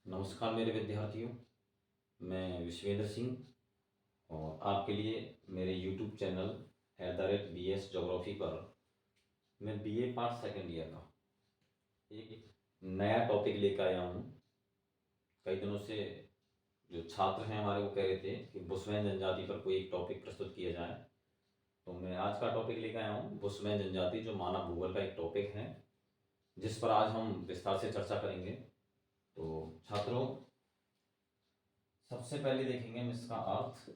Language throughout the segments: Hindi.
नमस्कार मेरे विद्यार्थियों। मैं विश्वेंद्र सिंह और आपके लिए मेरे यूट्यूब चैनल @BS जोग्राफी पर मैं BA पार्ट सेकेंड ईयर का एक नया टॉपिक लेकर आया हूँ। कई दिनों से जो छात्र हैं हमारे वो कह रहे थे कि बुशमैन जनजाति पर कोई एक टॉपिक प्रस्तुत किया जाए, तो मैं आज का टॉपिक लेकर आया हूँ बुशमैन जनजाति, जो मानव भूगोल का एक टॉपिक है जिस पर आज हम विस्तार से चर्चा करेंगे। तो छात्रों, सबसे पहले देखेंगे हम इसका अर्थ।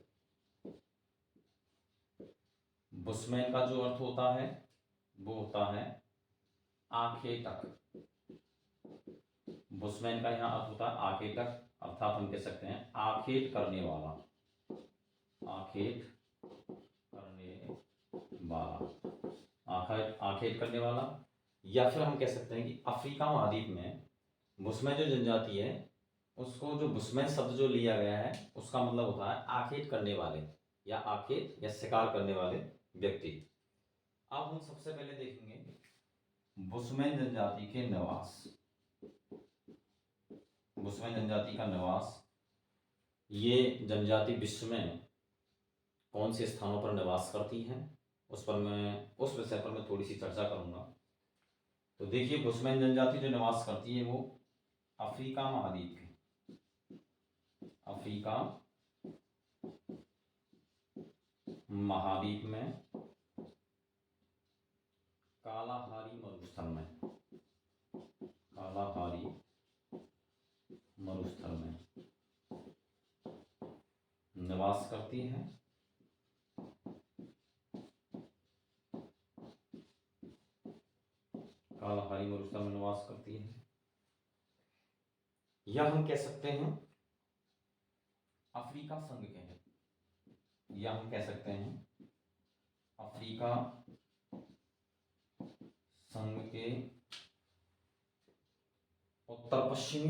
बुशमैन का जो अर्थ होता है वो होता है आखेटक। बुशमैन का यहाँ अर्थ होता है आखेटक, अर्थात हम कह सकते हैं आखेट करने वाला। आखेट करने वाला, आखेट करने वाला। या फिर हम कह सकते हैं कि अफ्रीका महाद्वीप में बुशमैन जो जनजाति है उसको जो बुशमैन शब्द जो लिया गया है उसका मतलब होता है आखेट करने वाले या आखेट या शिकार करने वाले व्यक्ति। अब हम सबसे पहले देखेंगे बुशमैन जनजाति के निवास। बुशमैन जनजाति का निवास, ये जनजाति विश्व में कौन से स्थानों पर निवास करती है उस विषय पर मैं थोड़ी सी चर्चा करूंगा। तो देखिए, बुशमैन जनजाति जो निवास करती है वो अफ्रीका महाद्वीप है। अफ्रीका महाद्वीप में कालाहारी मरुस्थल में, कालाहारी मरुस्थल में निवास करती है। कालाहारी मरुस्थल में निवास करती है, या हम कह सकते हैं अफ्रीका संघ के हैं, या हम कह सकते हैं अफ्रीका संघ के उत्तर पश्चिमी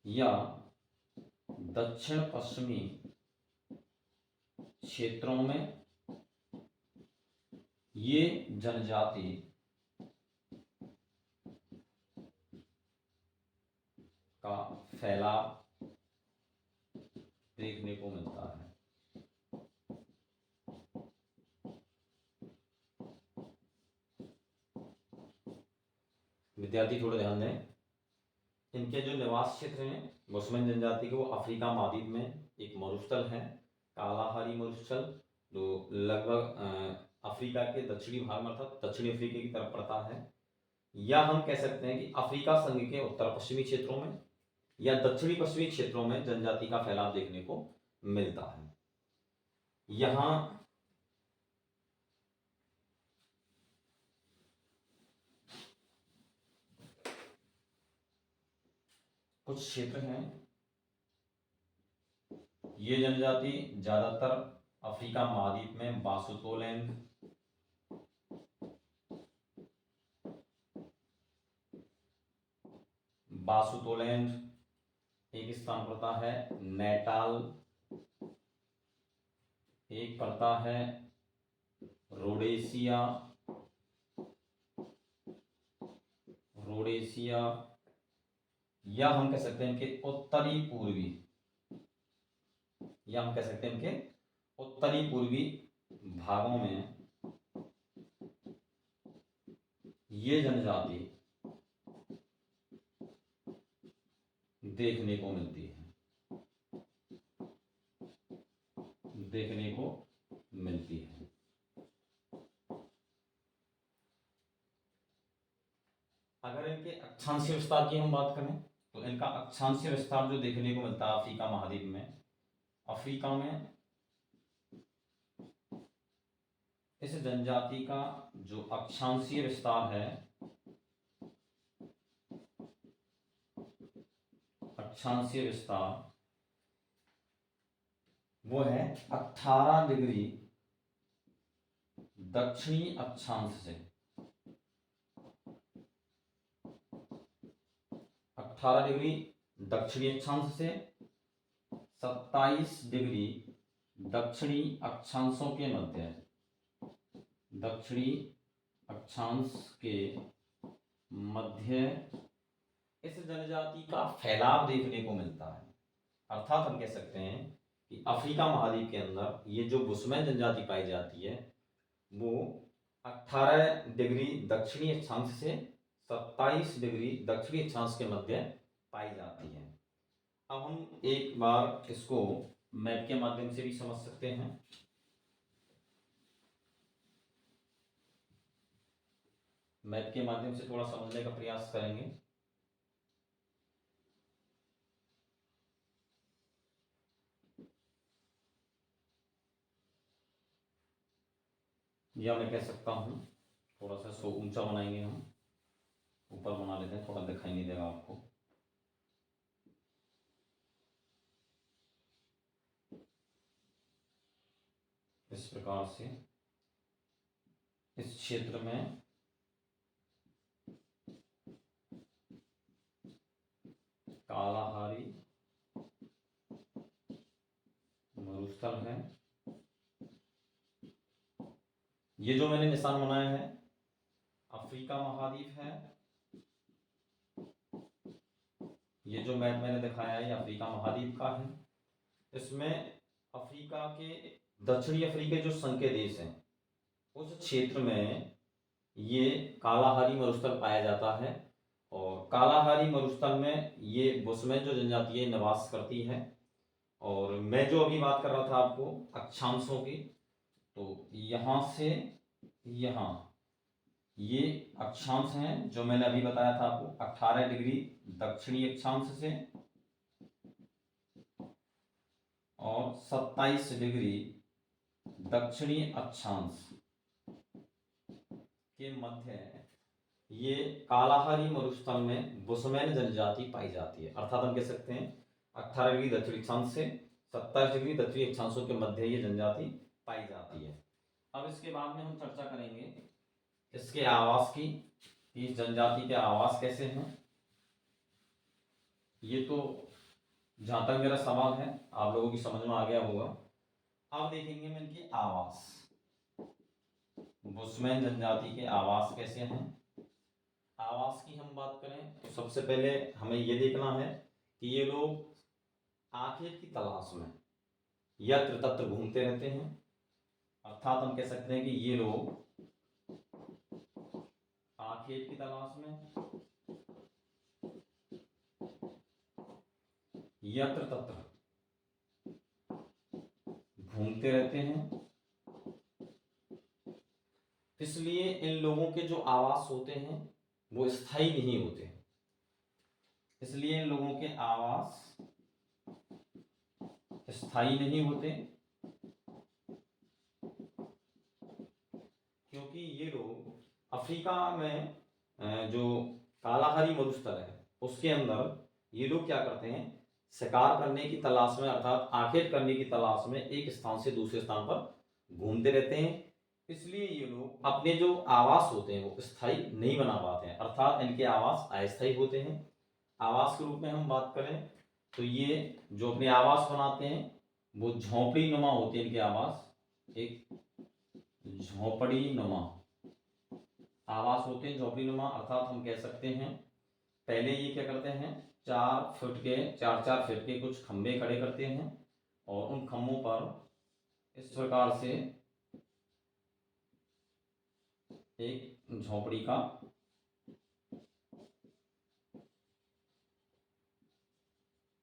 या दक्षिण पश्चिमी क्षेत्रों में ये जनजाति का फैलाव देखने को मिलता है। विद्यार्थी थोड़ा ध्यान दें, इनके जो निवास क्षेत्र हैं बुशमैन जनजाति के, वो अफ्रीका महाद्वीप में एक मरुस्थल है कालाहारी मरुस्थल, जो लगभग अफ्रीका के दक्षिणी भाग में अर्थात दक्षिणी अफ्रीका की तरफ पड़ता है। या हम कह सकते हैं कि अफ्रीका संघ के उत्तर पश्चिमी क्षेत्रों में या दक्षिणी पश्चिमी क्षेत्रों में जनजाति का फैलाव देखने को मिलता है। यहां कुछ क्षेत्र हैं, ये जनजाति ज्यादातर अफ्रीका महाद्वीप में बासुतोलैंड, एक स्थान पड़ता है, नेटाल एक पड़ता है, रोडेशिया या हम कह सकते हैं इनके उत्तरी पूर्वी, या हम कह सकते हैं इनके उत्तरी पूर्वी भागों में ये जनजाति देखने को मिलती है, अगर इनके अक्षांशीय विस्तार की हम बात करें तो इनका अक्षांशीय विस्तार जो देखने को मिलता है अफ्रीका महाद्वीप में, अफ्रीका में इस जनजाति का जो अक्षांशीय विस्तार है, अक्षांशीय विस्तार वो है 18 डिग्री दक्षिणी अक्षांश से, 18 डिग्री दक्षिणी अक्षांश से 27 डिग्री दक्षिणी अक्षांशों के मध्य, दक्षिणी अक्षांश के मध्य इस जनजाति का फैलाव देखने को मिलता है। अर्थात हम कह सकते हैं कि अफ्रीका महाद्वीप के अंदर ये जो बुशमैन जनजाति पाई जाती है वो 18 डिग्री दक्षिणी अक्षांश से 27 डिग्री दक्षिणी अक्षांश के मध्य पाई जाती है। अब हम एक बार इसको मैप के माध्यम से भी समझ सकते हैं। मैप के माध्यम से थोड़ा समझने का प्रयास करेंगे। या मैं कह सकता हूँ थोड़ा सा सो ऊंचा बनाएंगे, हम ऊपर बना लेते हैं, थोड़ा दिखाई नहीं देगा आपको। इस प्रकार से इस क्षेत्र में कालाहारी मरुस्थल है। ये जो मैंने निशान बनाया है अफ्रीका महाद्वीप है। ये जो मैप मैंने दिखाया है ये अफ्रीका महाद्वीप का है। इसमें अफ्रीका के दक्षिणी अफ्रीका जो संघ के देश हैं उस क्षेत्र में ये कालाहारी मरुस्थल पाया जाता है। और कालाहारी मरुस्थल में ये बुशमैन जो जनजाति है निवास करती है। और मैं जो अभी बात कर रहा था आपको अक्षांशों की, तो यहाँ से यहाँ ये अक्षांश हैं जो मैंने अभी बताया था आपको, 18 डिग्री दक्षिणी अक्षांश से और 27 डिग्री दक्षिणी अक्षांश के मध्य ये कालाहारी मरुस्थल में बुशमैन जनजाति पाई जाती है। अर्थात हम कह सकते हैं 18 डिग्री दक्षिणी अक्षांश से 27 डिग्री दक्षिणी अक्षांशों के मध्य ये जनजाति पाई जाती है। अब इसके बाद में हम चर्चा करेंगे इसके आवास की, इस जनजाति के आवास कैसे हैं। ये तो जहां तक मेरा सवाल है आप लोगों की समझ में आ गया होगा। अब देखेंगे हम इनके आवास, बुशमैन जनजाति के आवास कैसे हैं। आवास की हम बात करें तो सबसे पहले हमें ये देखना है कि ये लोग आखेट की तलाश में यत्र तत्र घूमते रहते हैं। अर्थात हम कह सकते हैं कि ये लोग आखेट की तलाश में यत्र तत्र घूमते रहते हैं। इसलिए इन लोगों के जो आवास होते हैं वो स्थायी नहीं होते। इसलिए इन लोगों के आवास स्थायी नहीं होते क्योंकि ये लोग अफ्रीका में जो कालाहारी मरुस्थल है उसके अंदर ये लोग क्या करते हैं, शिकार करने की तलाश में अर्थात आखेट करने की तलाश में एक स्थान से दूसरे स्थान पर घूमते रहते हैं। इसलिए ये लोग अपने जो आवास होते हैं वो स्थायी नहीं बना पाते हैं, अर्थात इनके आवास अस्थायी होते हैं। आवास के रूप में हम बात करें तो ये जो अपने आवास बनाते हैं वो झोंपड़ी नुमा होते हैं। इनके आवास एक झोंपड़ी नुमा आवास होते हैं, झोंपड़ी नुमा। अर्थात हम कह सकते हैं पहले ये क्या करते हैं, 4 फीट के कुछ खंबे खड़े करते हैं और उन खंभों पर इस प्रकार से एक झोंपड़ी का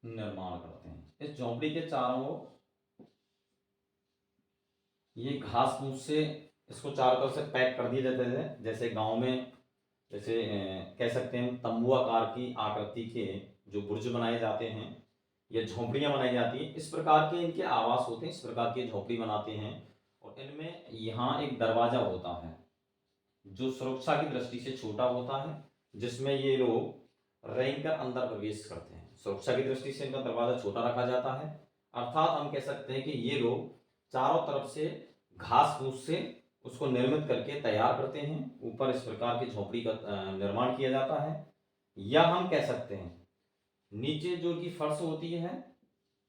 निर्माण करते हैं। इस झोंपड़ी के चारों ओर ये घास फूस से इसको चारों तरफ से पैक कर दिए जाते हैं। जैसे गांव में जैसे कह सकते हैं तंबू आकार की आकृति के जो बुर्ज बनाए जाते हैं या झोंपड़ियां बनाई जाती हैं, इस प्रकार के इनके आवास होते हैं। इस प्रकार के झोंपड़ी बनाते हैं और इनमें यहाँ एक दरवाजा होता है जो सुरक्षा की दृष्टि से छोटा होता है, जिसमें ये लोग रेंग कर अंदर प्रवेश करते हैं। सुरक्षा की दृष्टि से इनका दरवाजा छोटा रखा जाता है। अर्थात हम कह सकते हैं कि ये लोग चारों तरफ से घास फूस से उसको निर्मित करके तैयार करते हैं। ऊपर इस प्रकार की झोंपड़ी का निर्माण किया जाता है। या हम कह सकते हैं नीचे जो की फर्श होती है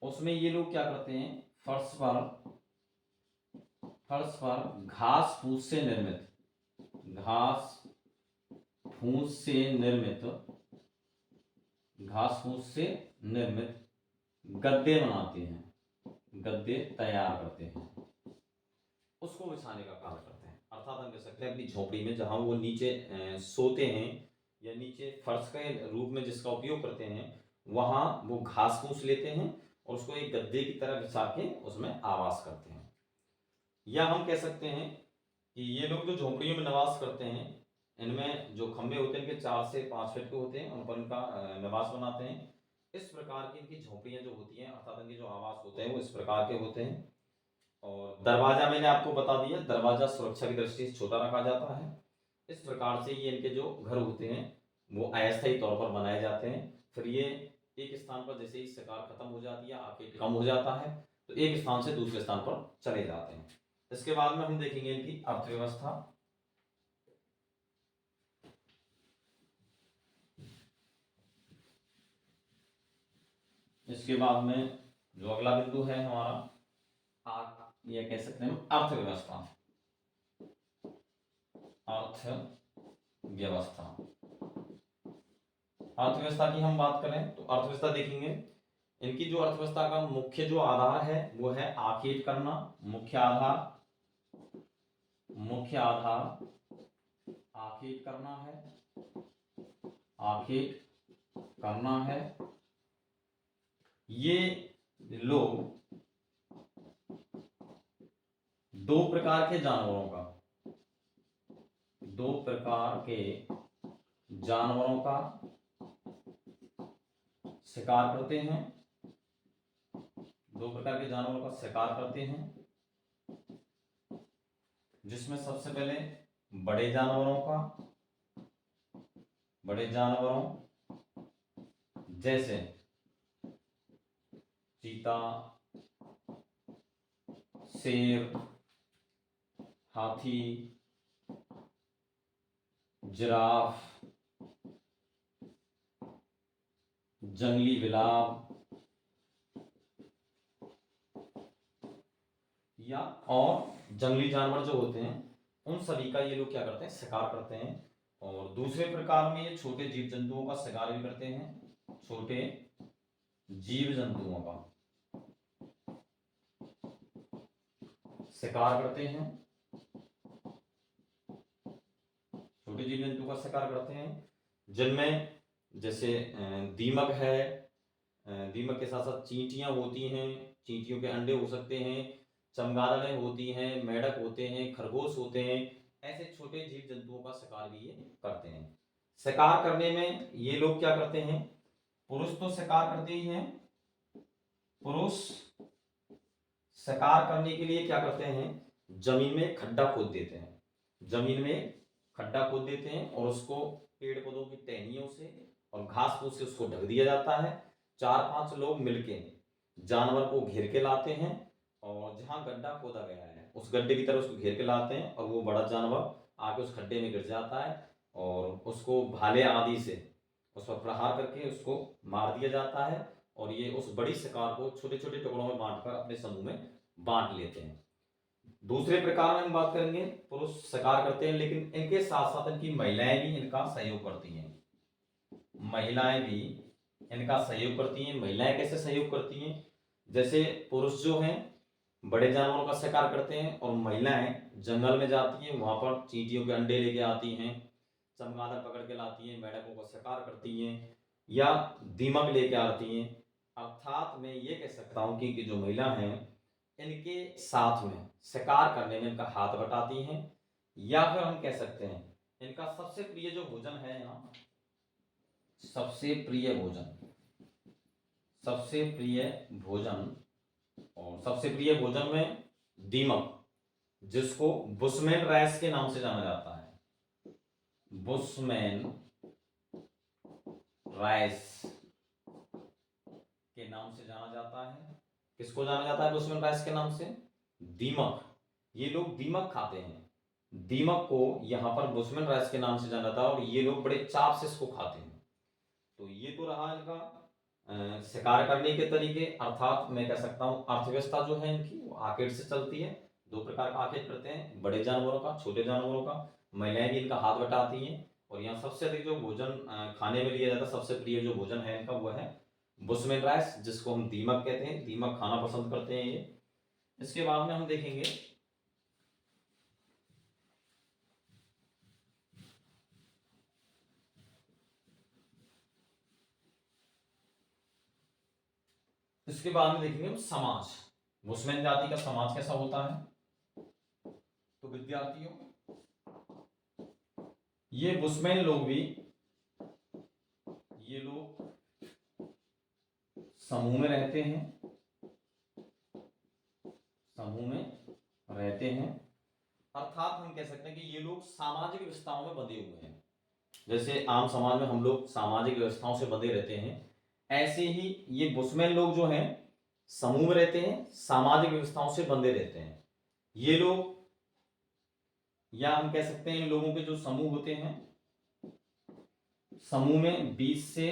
उसमें ये लोग क्या करते हैं, फर्श पर घास फूस से निर्मित घास फूस से निर्मित गद्दे बनाते हैं, गद्दे तैयार करते हैं, उसको बिछाने का कार्य करते हैं। अर्थात हम कह सकते हैं अपनी झोपड़ी में जहां वो नीचे सोते हैं या नीचे फर्श के रूप में जिसका उपयोग करते हैं, वहां वो घास फूस लेते हैं और उसको एक गद्दे की तरह बिछा के उसमें आवास करते हैं। या हम कह सकते हैं कि ये लोग जो झोपड़ियों में निवास करते हैं, इनमें जो खंभे होते हैं इनके 4 से 5 फीट के होते हैं, उन पर इनका निवास बनाते हैं। इस प्रकार की इनकी झोपड़ियां जो होती हैं, अर्थात इनके जो आवास होते हैं वो इस प्रकार के होते हैं। और दरवाजा मैंने आपको बता दिया, दरवाजा सुरक्षा की दृष्टि से छोटा रखा जाता है। इस प्रकार से ये इनके जो घर होते हैं वो अस्थायी तौर पर बनाए जाते हैं। फिर ये एक स्थान पर जैसे ही शिकार खत्म हो जाती है, आके कम हो जाता है, तो एक स्थान से दूसरे स्थान पर चले जाते हैं। इसके बाद में हम देखेंगे इनकी अर्थव्यवस्था। इसके बाद में जो अगला बिंदु है हमारा, ये कह सकते हैं अर्थव्यवस्था। अर्थव्यवस्था, अर्थव्यवस्था की हम बात करें तो अर्थव्यवस्था देखेंगे, इनकी जो अर्थव्यवस्था का मुख्य जो आधार है वो है आखेट करना। मुख्य आधार, मुख्य आधार आखेट करना है, आखेट करना है। ये लोग दो प्रकार के जानवरों का, दो प्रकार के जानवरों का शिकार करते हैं, दो प्रकार के जानवरों का शिकार करते हैं, जिसमें सबसे पहले बड़े जानवरों का, बड़े जानवरों जैसे चीता, शेर, हाथी, जिराफ, जंगली बिलाव या और जंगली जानवर जो होते हैं उन सभी का ये लोग क्या करते हैं, शिकार करते हैं। और दूसरे प्रकार में ये छोटे जीव जंतुओं का शिकार भी करते हैं, छोटे जीव जंतुओं का शिकार करते हैं, छोटे जीव जंतु का शिकार करते हैं, जिनमें जैसे दीमक है, दीमक के साथ साथ चींटियां होती हैं, चींटियों के अंडे हो सकते हैं, चमगादड़ें होती हैं, मेढक होते हैं, खरगोश होते हैं। ऐसे छोटे जीव जंतुओं का शिकार भी ये करते हैं। शिकार करने में ये लोग क्या करते हैं, पुरुष तो शिकार करते ही हैं, पुरुष शिकार करने के लिए क्या करते हैं, जमीन में खड्डा खोद देते हैं, जमीन में खड्डा खोद देते हैं और उसको पेड़ पौधों की टहनियों से और घास फूस से उसको ढक दिया जाता है। 4-5 लोग मिलके जानवर को घेर के लाते हैं और जहां गड्ढा खोदा गया है उस गड्ढे की तरफ उसको घेर के लाते हैं और वो बड़ा जानवर आके उस खड्डे में गिर जाता है और उसको भाले आदि से उस पर प्रहार करके उसको मार दिया जाता है। और ये उस बड़ी शिकार को छोटे छोटे टुकड़ों में बांटकर अपने समूह में बांट लेते हैं। दूसरे प्रकार में हम बात करेंगे, पुरुष शिकार करते हैं लेकिन इनके साथ साथ इनकी महिलाएं भी इनका सहयोग करती हैं, महिलाएं भी इनका सहयोग करती हैं। महिलाएं कैसे सहयोग करती हैं, जैसे पुरुष जो हैं बड़े जानवरों का शिकार करते हैं और महिलाएं जंगल में जाती हैं, वहां पर चींटियों के अंडे लेके आती हैं, चमगादड़ पकड़ के लाती हैं, मेढकों का शिकार करती हैं या दीमक लेके आती हैं। अर्थात मैं ये कह सकता हूं कि जो महिला हैं इनके साथ में शिकार करने में इनका हाथ बटाती हैं। या फिर हम कह सकते हैं इनका सबसे प्रिय जो भोजन है यहाँ, सबसे प्रिय भोजन, सबसे प्रिय भोजन, और सबसे प्रिय भोजन में दीमक, जिसको बुशमैन राइस के नाम से जाना जाता है, बुशमैन राइस के नाम से जाना जाता है। किसको जाना जाता है बुशमैन राइस के नाम से, दीमक। ये लोग दीमक खाते हैं, दीमक को यहाँ पर बुशमैन राइस के नाम से जाना जाता है और ये लोग बड़े चाव से इसको खाते हैं। तो ये तो रहा इनका शिकार करने के तरीके। अर्थात मैं कह सकता हूँ अर्थव्यवस्था जो है इनकी वो आखेट से चलती है, दो प्रकार का आखेट करते हैं, बड़े जानवरों का, छोटे जानवरों का। महिलाएं भी इनका हाथ बटाती हैं और यहाँ सबसे अधिक जो भोजन खाने में लिया जाता है, सबसे प्रिय जो भोजन है इनका वो है बुशमेन राइस, जिसको हम दीमक कहते हैं। दीमक खाना पसंद करते हैं ये। इसके बाद में हम देखेंगे इसके बाद में देखेंगे हम समाज, बुशमेन जाति का समाज कैसा होता है। तो विद्यार्थियों, ये बुशमेन लोग भी, ये लोग समूह में रहते हैं, समूह में रहते हैं, अर्थात हम कह सकते हैं कि ये लोग सामाजिक व्यवस्थाओं में बंधे हुए हैं। जैसे आम समाज में हम लोग सामाजिक व्यवस्थाओं से बंधे रहते हैं, ऐसे ही ये बुशमेन लोग जो हैं समूह में रहते हैं, सामाजिक व्यवस्थाओं से बंधे रहते हैं। ये लोग, या हम कह सकते हैं इन लोगों के जो समूह होते हैं, समूह में 20 से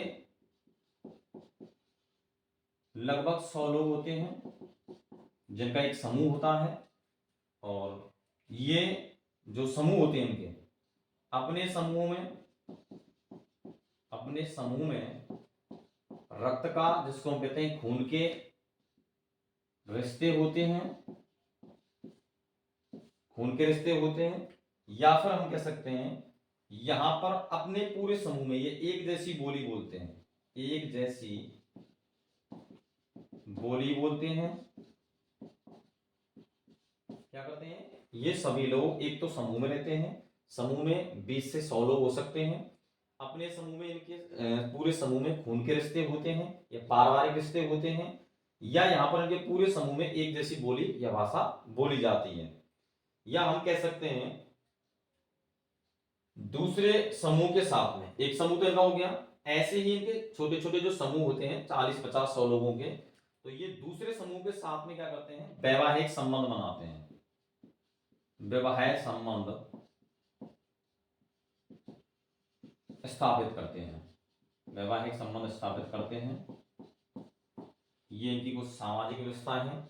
लगभग 100 लोग होते हैं जिनका एक समूह होता है। और ये जो समूह होते हैं इनके, अपने समूह में रक्त का, जिसको हम कहते हैं खून के रिश्ते होते हैं, खून के रिश्ते होते हैं, या फिर हम कह सकते हैं यहां पर अपने पूरे समूह में ये एक जैसी बोली बोलते हैं, एक जैसी बोली बोलते हैं। क्या करते हैं ये सभी लोग, एक तो समूह में रहते हैं, समूह में 20 से 100 लोग हो सकते हैं। अपने समूह में इनके पूरे समूह में खून के रिश्ते होते हैं या पारिवारिक रिश्ते होते हैं, या यहाँ पर इनके पूरे समूह में एक जैसी बोली या भाषा बोली जाती है। या हम कह सकते हैं दूसरे समूह के साथ में, एक समूह तो इनका हो गया, ऐसे ही इनके छोटे छोटे जो समूह होते हैं 40, 50, 100 लोगों के, तो ये दूसरे समूह के साथ में क्या करते हैं, वैवाहिक संबंध बनाते हैं, वैवाहिक संबंध स्थापित करते हैं, वैवाहिक संबंध स्थापित करते हैं। ये इनकी कुछ सामाजिक व्यवस्थाएं हैं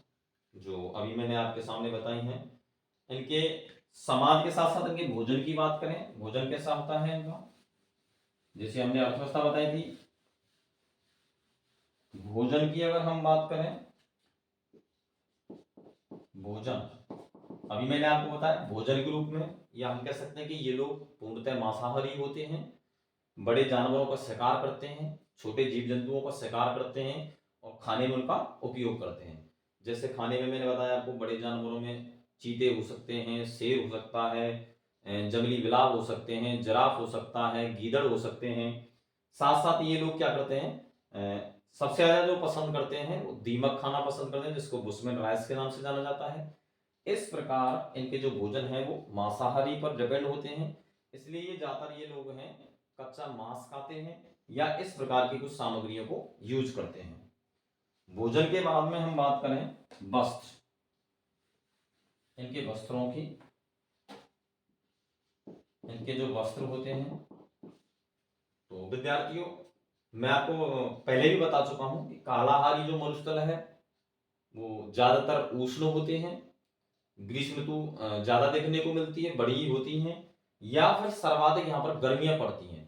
जो अभी मैंने आपके सामने बताई हैं। इनके समाज के साथ साथ इनके भोजन की बात करें, भोजन कैसा होता है इनका, जैसे हमने अर्थव्यवस्था बताई थी, भोजन की अगर हम बात करें, भोजन अभी मैंने आपको बताया भोजन के रूप में, या हम कह सकते हैं कि ये लोग पूर्णतः मांसाहारी होते हैं, बड़े जानवरों का शिकार करते हैं, छोटे जीव जंतुओं का शिकार करते हैं और खाने में उनका उपयोग करते हैं। जैसे खाने में मैंने बताया आपको, बड़े जानवरों में चीते हो सकते हैं, शेर हो सकता है, जंगली बिलाव हो सकते हैं, जिराफ हो सकता है, गीदड़ हो सकते हैं। साथ साथ ये लोग क्या करते हैं, सबसे ज्यादा जो पसंद करते हैं वो दीमक खाना पसंद करते हैं, जिसको बुशमेन राइस के नाम से जाना जाता है। इस प्रकार इनके जो भोजन है वो मांसाहारी पर डिपेंड होते हैं, इसलिए ये ज्यादातर ये लोग हैं कच्चा मांस खाते हैं या इस प्रकार की कुछ सामग्रियों को यूज करते हैं। भोजन के बाद में हम बात करें वस्त्र, इनके वस्त्रों की, इनके जो वस्त्र होते हैं, तो विद्यार्थियों मैं आपको पहले भी बता चुका हूं कि कालाहारी जो मरुस्थल है वो ज्यादातर उष्ण होते हैं, ग्रीष्म ऋतु ज्यादा देखने को मिलती है, बड़ी होती हैं, या फिर सर्वाधिक यहाँ पर गर्मियां पड़ती हैं।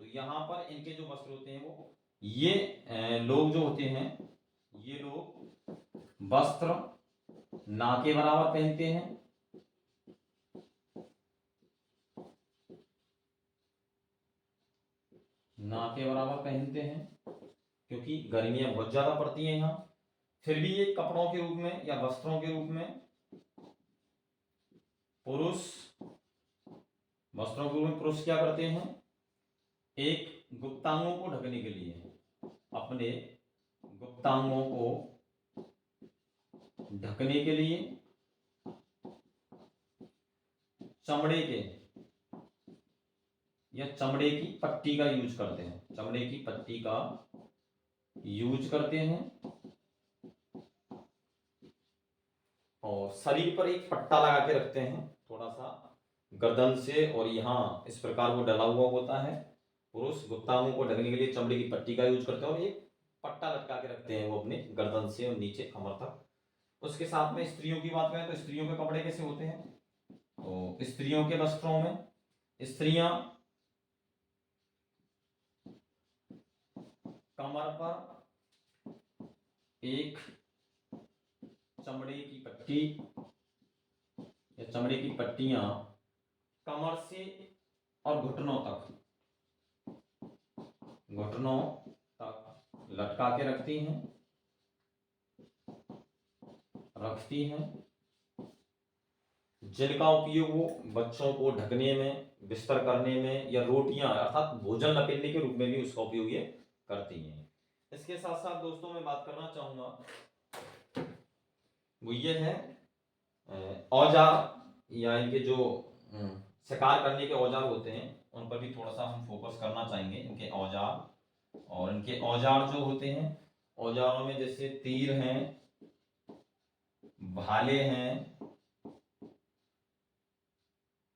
तो यहाँ पर इनके जो वस्त्र होते हैं वो, ये लोग जो होते हैं, ये लोग वस्त्र ना के बराबर पहनते हैं, ना के बराबर पहनते हैं, क्योंकि गर्मियां बहुत ज्यादा पड़ती हैं यहाँ। फिर भी ये कपड़ों के रूप में या वस्त्रों के रूप में, पुरुष वस्त्रों के रूप में पुरुष क्या करते हैं, एक गुप्तांगों को ढकने के लिए, अपने गुप्तांगों को ढकने के लिए चमड़े के या चमड़े की पट्टी का यूज करते हैं, चमड़े की पट्टी का यूज करते हैं, और शरीर पर एक पट्टा लगा के रखते हैं, थोड़ा सा गर्दन से, और यहाँ इस प्रकार वो डला हुआ होता है। पुरुष गुप्तांगों को ढकने के लिए चमड़े की पट्टी का यूज करते हैं और एक पट्टा लटका के रखते हैं वो अपने गर्दन से और नीचे कमर तक। उसके साथ में स्त्रियों की बात करें तो स्त्रियों के कपड़े कैसे होते हैं, तो स्त्रियों के वस्त्रों में स्त्रियां कमर पर एक चमड़े की पट्टी या चमड़े की पट्टियां कमर से और घुटनों तक लटका के रखती हैं जिनका उपयोग वो बच्चों को ढकने में, बिस्तर करने में या रोटियां अर्थात भोजन लपेटने के रूप में भी उसका उपयोग ये करती हैं। इसके साथ साथ दोस्तों मैं बात करना चाहूंगा वो ये है औजार या इनके जो शिकार करने के औजार होते हैं उन पर भी थोड़ा सा हम फोकस करना चाहेंगे। इनके औजार और इनके औजार जो होते हैं, औजारों में जैसे तीर हैं, भाले हैं,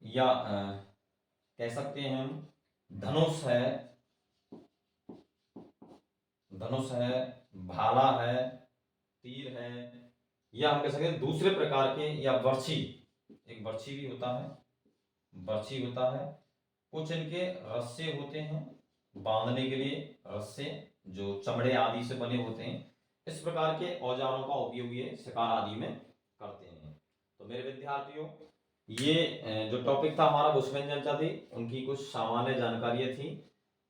या कह सकते हैं हम धनुष है, भाला है, तीर है, या हम कह सकते हैं दूसरे प्रकार के, या बर्छी, एक बर्छी भी होता है, कुछ इनके रस्से होते हैं बांधने के लिए, रस्से जो चमड़े आदि से बने होते हैं। इस प्रकार के औजारों का उपयोग ये शिकार आदि में करते हैं। तो मेरे विद्यार्थियों, ये जो टॉपिक था हमारा बुशमैन जनजाति, उनकी कुछ सामान्य जानकारियां थी।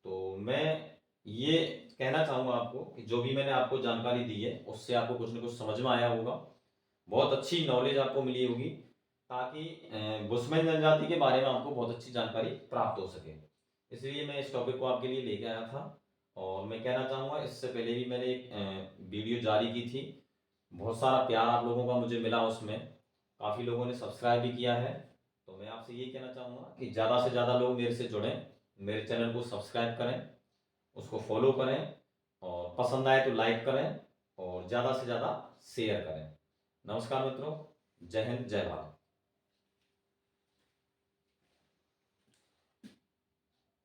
तो मैं ये कहना चाहूँगा आपको कि जो भी मैंने आपको जानकारी दी है उससे आपको कुछ न कुछ समझ में आया होगा, बहुत अच्छी नॉलेज आपको मिली होगी, ताकि बुशमैन जनजाति के बारे में आपको बहुत अच्छी जानकारी प्राप्त हो सके। इसलिए मैं इस टॉपिक को आपके लिए लेके आया था। और मैं कहना चाहूँगा, इससे पहले भी मैंने एक वीडियो जारी की थी, बहुत सारा प्यार आप लोगों का मुझे मिला, उसमें काफ़ी लोगों ने सब्सक्राइब भी किया है। तो मैं आपसे ये कहना चाहूँगा कि ज़्यादा से ज़्यादा लोग मेरे से जुड़ें, मेरे चैनल को सब्सक्राइब करें, उसको फॉलो करें, और पसंद आए तो लाइक करें और ज़्यादा से ज़्यादा शेयर करें। नमस्कार मित्रों, जय हिंद, जय भारत।